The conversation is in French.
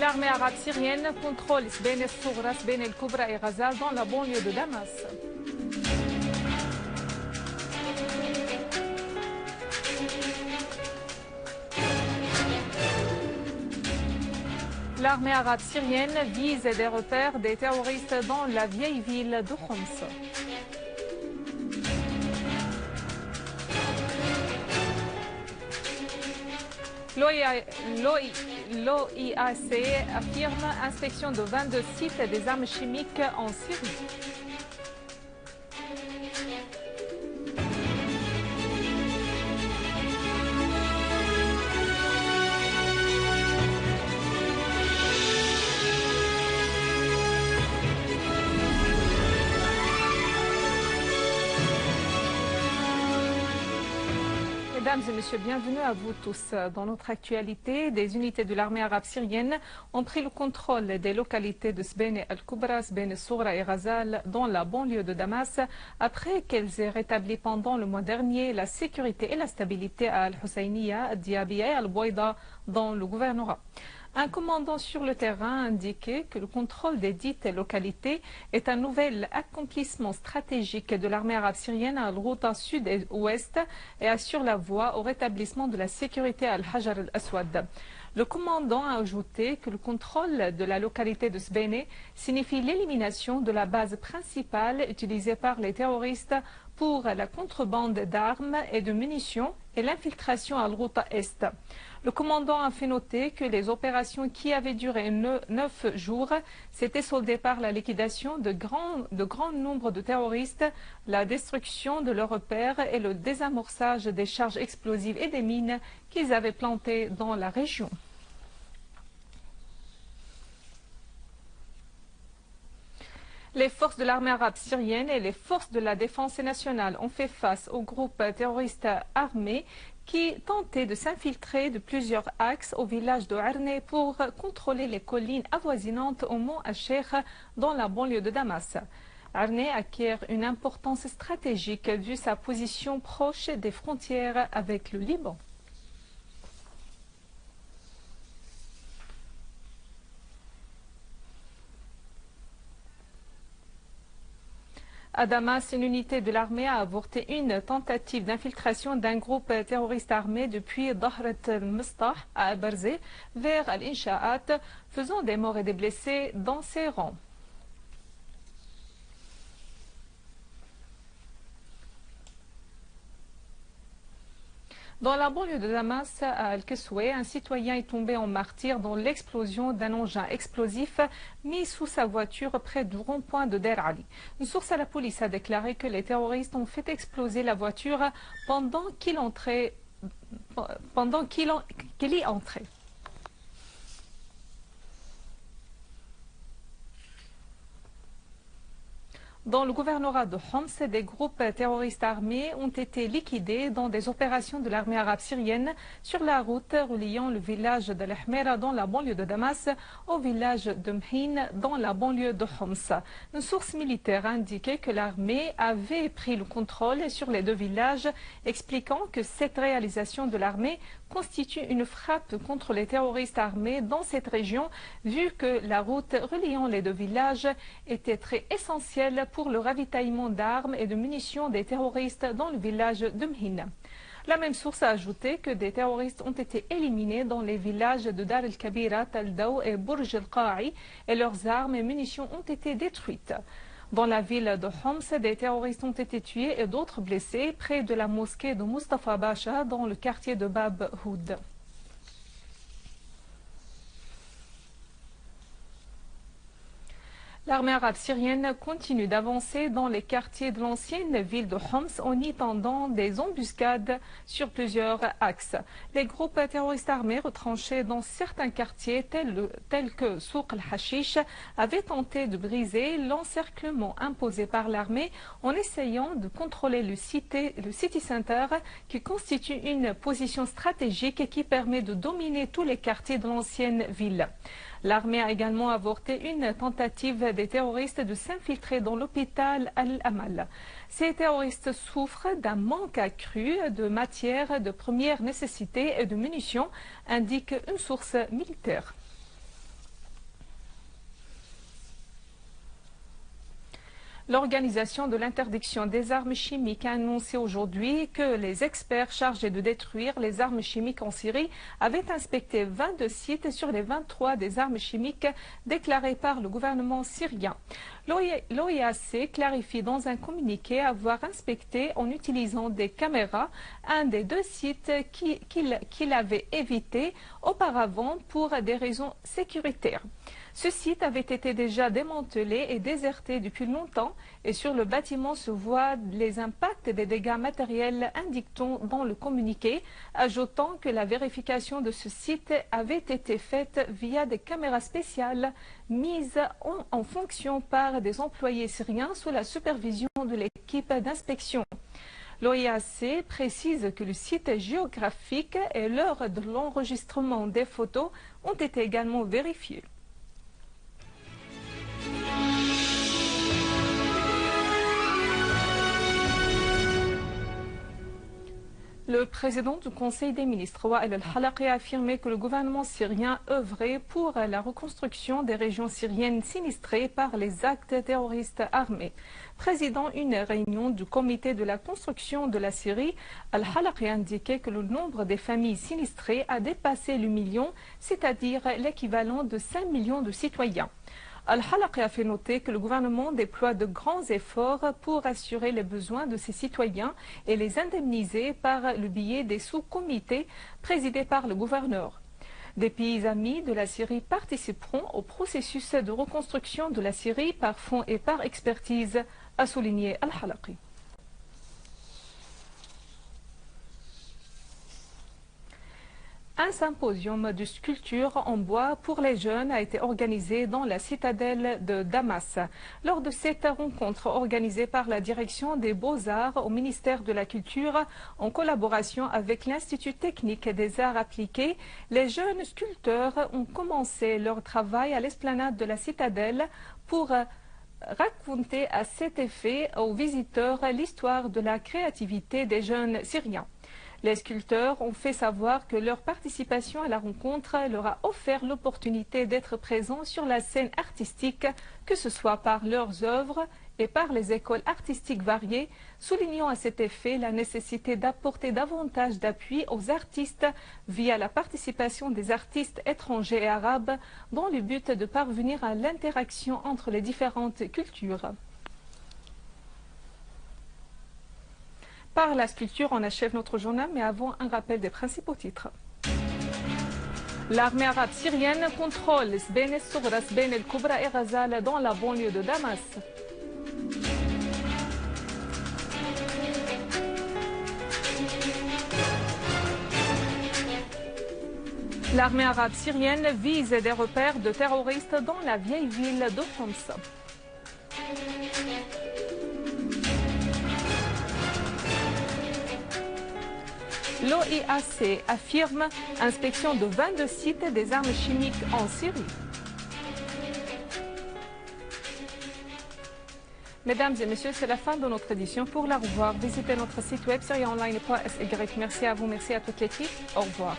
L'armée arabe syrienne contrôle Sbene el-Soughra, Sbene el-Kubra et Ghazal dans la banlieue de Damas. L'armée arabe syrienne vise des repères des terroristes dans la vieille ville de Homs. L'OIAC affirme inspection de 22 sites des armes chimiques en Syrie. Mesdames et messieurs, bienvenue à vous tous. Dans notre actualité, des unités de l'armée arabe syrienne ont pris le contrôle des localités de Sbene el-Kubra, Sbene el-Soughra et Ghazal dans la banlieue de Damas après qu'elles aient rétabli pendant le mois dernier la sécurité et la stabilité à Al-Husseiniya, Al-Diabiya et Al-Bouaïda dans le gouvernorat. Un commandant sur le terrain a indiqué que le contrôle des dites localités est un nouvel accomplissement stratégique de l'armée arabe syrienne à Al-Ghouta sud et ouest et assure la voie au rétablissement de la sécurité à Al-Hajar al-Aswad. Le commandant a ajouté que le contrôle de la localité de Sbene signifie l'élimination de la base principale utilisée par les terroristes pour la contrebande d'armes et de munitions et l'infiltration à Al-Ghouta Est. Le commandant a fait noter que les opérations qui avaient duré 9 jours s'étaient soldées par la liquidation de grands nombres de terroristes, la destruction de leurs repères et le désamorçage des charges explosives et des mines qu'ils avaient plantées dans la région. Les forces de l'armée arabe syrienne et les forces de la défense nationale ont fait face aux groupes terroristes armés qui tentaient de s'infiltrer de plusieurs axes au village de Arne pour contrôler les collines avoisinantes au mont Al-Sheikh dans la banlieue de Damas. Arne acquiert une importance stratégique vu sa position proche des frontières avec le Liban. À Damas, une unité de l'armée a avorté une tentative d'infiltration d'un groupe terroriste armé depuis Dahrat al-Mistah à Al-Barzeh vers Al-Insha'at, faisant des morts et des blessés dans ses rangs. Dans la banlieue de Damas, à Al-Kesoué, un citoyen est tombé en martyr dans l'explosion d'un engin explosif mis sous sa voiture près du rond-point de Der Ali. Une source à la police a déclaré que les terroristes ont fait exploser la voiture pendant qu'il y entrait. Dans le gouvernorat de Homs, des groupes terroristes armés ont été liquidés dans des opérations de l'armée arabe syrienne sur la route reliant le village de l'Ahmera dans la banlieue de Damas au village de Mhin dans la banlieue de Homs. Une source militaire a indiqué que l'armée avait pris le contrôle sur les deux villages, expliquant que cette réalisation de l'armée constitue une frappe contre les terroristes armés dans cette région, vu que la route reliant les deux villages était très essentielle pour le ravitaillement d'armes et de munitions des terroristes dans le village de Mhin. La même source a ajouté que des terroristes ont été éliminés dans les villages de Dar el-Kabira, Taldaw et Burj el-Qa'i et leurs armes et munitions ont été détruites. Dans la ville de Homs, des terroristes ont été tués et d'autres blessés près de la mosquée de Mustafa Basha dans le quartier de Bab Houd. L'armée arabe syrienne continue d'avancer dans les quartiers de l'ancienne ville de Homs en y tendant des embuscades sur plusieurs axes. Les groupes terroristes armés retranchés dans certains quartiers tels que Souk al-Hashish avaient tenté de briser l'encerclement imposé par l'armée en essayant de contrôler le City Center qui constitue une position stratégique qui permet de dominer tous les quartiers de l'ancienne ville. L'armée a également avorté une tentative des terroristes de s'infiltrer dans l'hôpital Al-Amal. Ces terroristes souffrent d'un manque accru de matières de première nécessité et de munitions, indique une source militaire. L'Organisation de l'interdiction des armes chimiques a annoncé aujourd'hui que les experts chargés de détruire les armes chimiques en Syrie avaient inspecté 22 sites sur les 23 des armes chimiques déclarées par le gouvernement syrien. L'OIAC clarifie dans un communiqué avoir inspecté en utilisant des caméras un des 2 sites qu'il avait évité auparavant pour des raisons sécuritaires. Ce site avait été déjà démantelé et déserté depuis longtemps et sur le bâtiment se voient les impacts des dégâts matériels, indique-t-on dans le communiqué, ajoutant que la vérification de ce site avait été faite via des caméras spéciales mises en fonction par des employés syriens sous la supervision de l'équipe d'inspection. L'OIAC précise que le site géographique et l'heure de l'enregistrement des photos ont été également vérifiés. Le président du Conseil des ministres, Wael El-Halaqi, a affirmé que le gouvernement syrien œuvrait pour la reconstruction des régions syriennes sinistrées par les actes terroristes armés. Présidant une réunion du comité de la construction de la Syrie, El-Halaqi a indiqué que le nombre des familles sinistrées a dépassé le million, c'est-à-dire l'équivalent de 5 millions de citoyens. Al-Halaqi a fait noter que le gouvernement déploie de grands efforts pour assurer les besoins de ses citoyens et les indemniser par le biais des sous-comités présidés par le gouverneur. Des pays amis de la Syrie participeront au processus de reconstruction de la Syrie par fonds et par expertise, a souligné Al-Halaqi. Un symposium de sculpture en bois pour les jeunes a été organisé dans la citadelle de Damas. Lors de cette rencontre organisée par la direction des Beaux-Arts au ministère de la Culture, en collaboration avec l'Institut technique des arts appliqués, les jeunes sculpteurs ont commencé leur travail à l'esplanade de la citadelle pour raconter à cet effet aux visiteurs l'histoire de la créativité des jeunes Syriens. Les sculpteurs ont fait savoir que leur participation à la rencontre leur a offert l'opportunité d'être présents sur la scène artistique, que ce soit par leurs œuvres et par les écoles artistiques variées, soulignant à cet effet la nécessité d'apporter davantage d'appui aux artistes via la participation des artistes étrangers et arabes dans le but de parvenir à l'interaction entre les différentes cultures. Par la sculpture, on achève notre journal, mais avant un rappel des principaux titres. L'armée arabe syrienne contrôle Sbein el-Soughra, Sbein el-Kubra et Ghazal dans la banlieue de Damas. L'armée arabe syrienne vise des repères de terroristes dans la vieille ville de Homs. L'OIAC affirme inspection de 22 sites des armes chimiques en Syrie. Mesdames et messieurs, c'est la fin de notre édition. Pour la revoir, visitez notre site web syriaonline.sy. Merci à vous, merci à toute l'équipe. Au revoir.